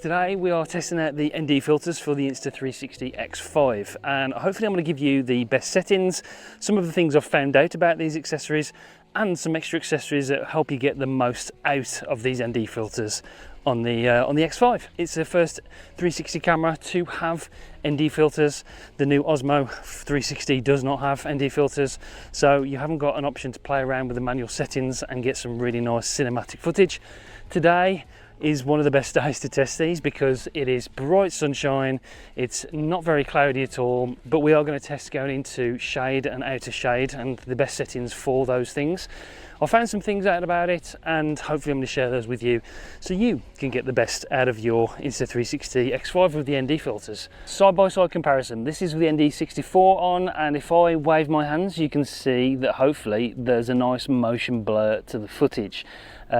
Today we are testing out the ND filters for the Insta360 X5, and hopefully I'm going to give you the best settings, some of the things I've found out about these accessories, and some extra accessories that help you get the most out of these ND filters on the X5. It's the first 360 camera to have ND filters. The new Osmo 360 does not have ND filters, so you haven't got an option to play around with the manual settings and get some really nice cinematic footage. Today is one of the best days to test these because it is bright sunshine, it's not very cloudy at all, but we are going to test going into shade and out of shade and the best settings for those things. I found some things out about it and hopefully I'm going to share those with you so you can get the best out of your Insta360 X5 with the ND filters. Side-by-side comparison, this is with the ND64 on, and if I wave my hands you can see that hopefully there's a nice motion blur to the footage.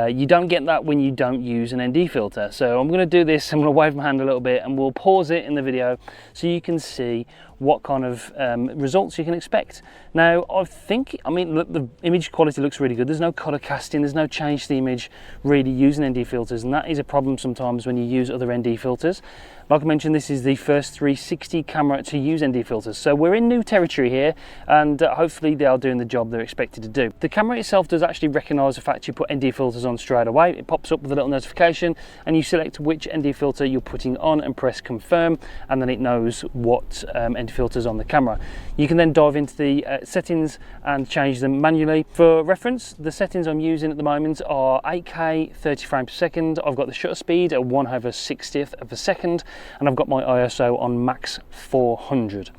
You don't get that when you don't use an ND filter. So I'm going to do this, I'm going to wave my hand a little bit and we'll pause it in the video so you can see what kind of results you can expect. Now I mean look, the image quality looks really good. There's no color casting, there's no change to the image really using ND filters, and that is a problem sometimes when you use other ND filters. Like I mentioned, this is the first 360 camera to use ND filters, so we're in new territory here, and hopefully they are doing the job they're expected to do. The camera itself does actually recognise the fact you put ND filters on straight away. It pops up with a little notification and you select which ND filter you're putting on and press confirm, and then it knows what ND filters on the camera. You can then dive into the settings and change them manually. For reference, the settings I'm using at the moment are 8K 30 frames per second. I've got the shutter speed at 1/60th of a second, and I've got my ISO on max 400.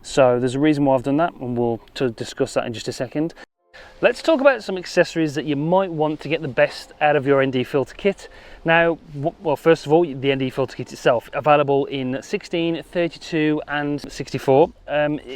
So there's a reason why I've done that, and we'll discuss that in just a second. Let's talk about some accessories that you might want to get the best out of your ND filter kit. Now, well, first of all, the ND filter kit itself, available in 16, 32 and 64.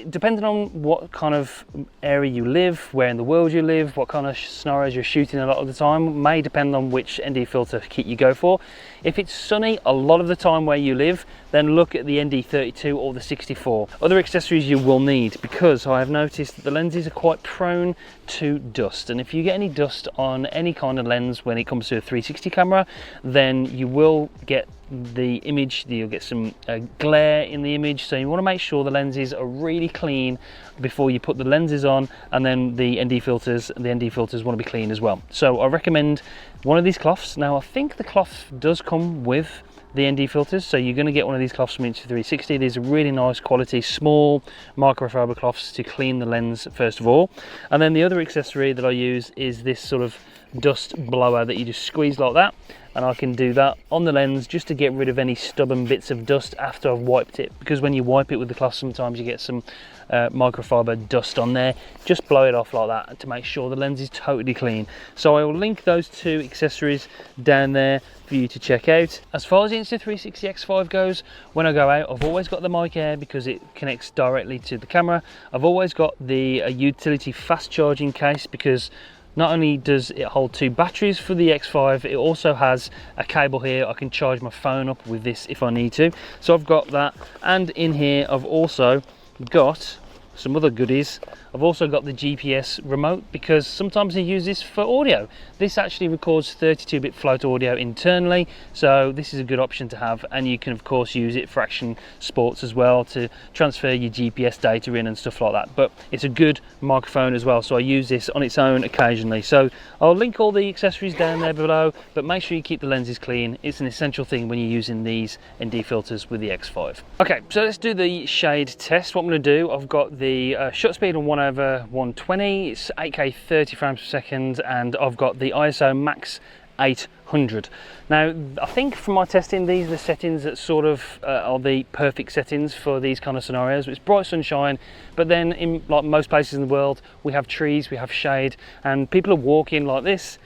Depending on what kind of area you live, where in the world you live, what kind of scenarios you're shooting a lot of the time, may depend on which ND filter kit you go for. If it's sunny a lot of the time where you live, then look at the ND32 or the 64. Other accessories you will need, because I have noticed that the lenses are quite prone to dust, and if you get any dust on any kind of lens when it comes to a 360 camera, then you will get the image, you'll get some glare in the image, so you want to make sure the lenses are really clean before you put the lenses on, and then the ND filters want to be clean as well. So I recommend one of these cloths. Now I think the cloth does come with the ND filters, so you're going to get one of these cloths from Insta360. These are really nice quality small microfiber cloths to clean the lens first of all, and then the other accessory that I use is this sort of dust blower that you just squeeze like that, and I can do that on the lens just to get rid of any stubborn bits of dust after I've wiped it, because when you wipe it with the cloth sometimes you get some microfiber dust on there. Just blow it off like that to make sure the lens is totally clean. So I will link those two accessories down there for you to check out. As far as the Insta360 X5 goes, when I go out I've always got the mic air because it connects directly to the camera. I've always got the utility fast charging case because not only does it hold two batteries for the X5, it also has a cable here. I can charge my phone up with this if I need to. So I've got that, and in here I've also got some other goodies. I've also got the GPS remote because sometimes I use this for audio. This actually records 32-bit float audio internally, so this is a good option to have, and you can of course use it for action sports as well to transfer your GPS data in and stuff like that. But it's a good microphone as well, so I use this on its own occasionally. So I'll link all the accessories down there below, but make sure you keep the lenses clean. It's an essential thing when you're using these ND filters with the X5. Okay, so let's do the shade test. What I'm going to do, I've got the shutter speed on 1/120, it's 8K 30 frames per second, and I've got the ISO max 800. Now I think from my testing these are the settings that sort of are the perfect settings for these kind of scenarios. It's bright sunshine, but then in like most places in the world we have trees, we have shade, and people are walking like this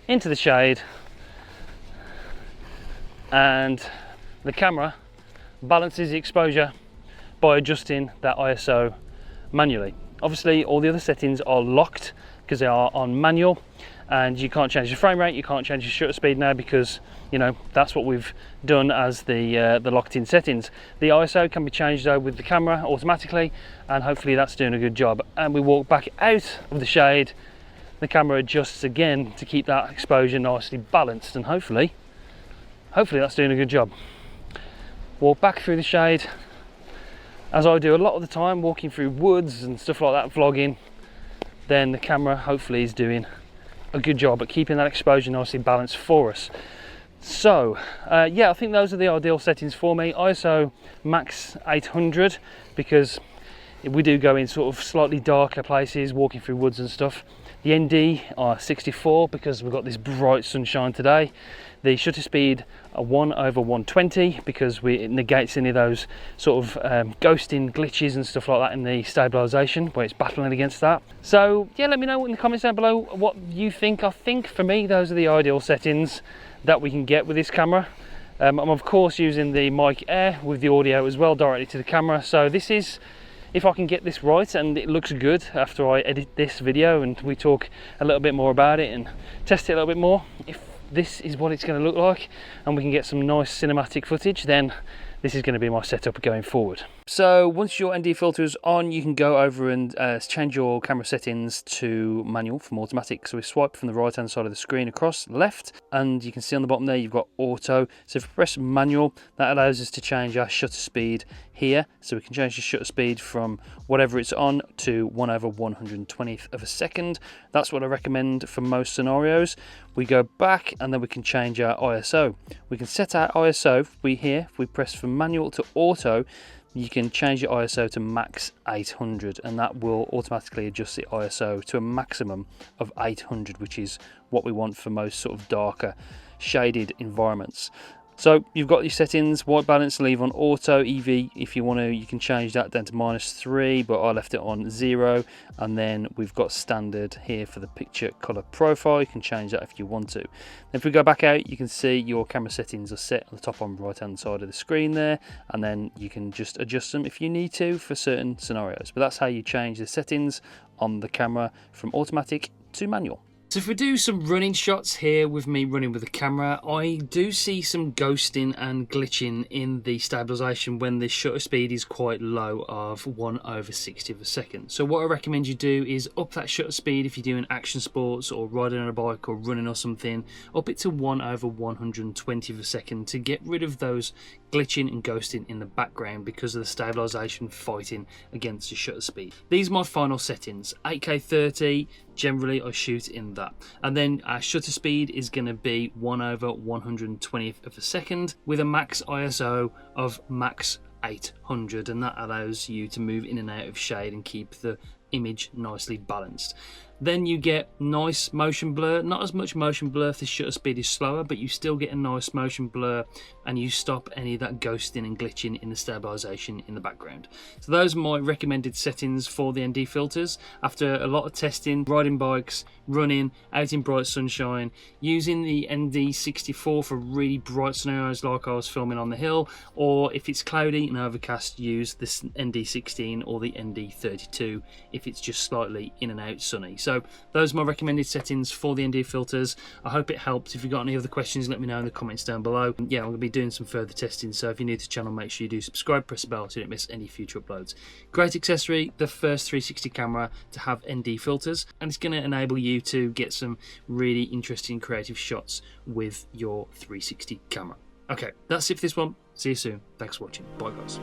into the shade, and the camera balances the exposure by adjusting that ISO manually. Obviously all the other settings are locked because they are on manual, and you can't change the frame rate, you can't change the shutter speed now because, you know, that's what we've done as the locked in settings. The ISO can be changed though with the camera automatically, and hopefully that's doing a good job. And we walk back out of the shade, the camera adjusts again to keep that exposure nicely balanced, and hopefully that's doing a good job. walk back through the shade, as I do a lot of the time, walking through woods and stuff like that, vlogging, then the camera hopefully is doing a good job at keeping that exposure nicely balanced for us. So yeah, I think those are the ideal settings for me. ISO max 800, because we do go in sort of slightly darker places, walking through woods and stuff. The ND are 64 because we've got this bright sunshine today. The shutter speed are 1/120 because it negates any of those sort of ghosting glitches and stuff like that in the stabilisation where it's battling against that. So yeah, let me know in the comments down below what you think. I think for me those are the ideal settings that we can get with this camera. I'm of course using the Mic Air with the audio as well directly to the camera, so this is, if I can get this right and it looks good after I edit this video and we talk a little bit more about it and test it a little bit more, if this is what it's going to look like and we can get some nice cinematic footage, then this is going to be my setup going forward. So once your ND filter is on, you can go over and change your camera settings to manual from automatic. So we swipe from the right hand side of the screen across left, and you can see on the bottom there you've got auto. So if we press manual, that allows us to change our shutter speed here. So we can change the shutter speed from whatever it's on to 1/120th of a second. That's what I recommend for most scenarios. We go back and then we can change our ISO. We can set our ISO. If we press from manual to auto, you can change your ISO to max 800, and that will automatically adjust the ISO to a maximum of 800, which is what we want for most sort of darker shaded environments. So you've got your settings, white balance, leave on auto. EV, if you want to, you can change that down to -3, but I left it on 0. And then we've got standard here for the picture color profile. You can change that if you want to. Then if we go back out, you can see your camera settings are set on the top on right hand side of the screen there, and then you can just adjust them if you need to for certain scenarios. But that's how you change the settings on the camera from automatic to manual. So if we do some running shots here with me running with the camera, I do see some ghosting and glitching in the stabilisation when the shutter speed is quite low of 1/60 of a second. So what I recommend you do is up that shutter speed if you're doing action sports or riding on a bike or running or something, up it to 1/120 of a second to get rid of those glitching and ghosting in the background because of the stabilisation fighting against the shutter speed. These are my final settings. 8K 30, generally I shoot in that. And then our shutter speed is going to be 1/120th of a second with a max ISO of max 800, and that allows you to move in and out of shade and keep the image nicely balanced. Then you get nice motion blur, not as much motion blur if the shutter speed is slower, but you still get a nice motion blur and you stop any of that ghosting and glitching in the stabilisation in the background. So those are my recommended settings for the ND filters. After a lot of testing, riding bikes, running, out in bright sunshine, using the ND64 for really bright scenarios like I was filming on the hill, or if it's cloudy and overcast, use this ND16 or the ND32 if it's just slightly in and out sunny. So those are my recommended settings for the ND filters. I hope it helped. If you've got any other questions, let me know in the comments down below. Yeah, I'm going to be doing some further testing, so if you're new to the channel, make sure you do subscribe, press the bell so you don't miss any future uploads. Great accessory, the first 360 camera to have ND filters, and it's going to enable you to get some really interesting creative shots with your 360 camera. Okay, that's it for this one. See you soon. Thanks for watching. Bye guys.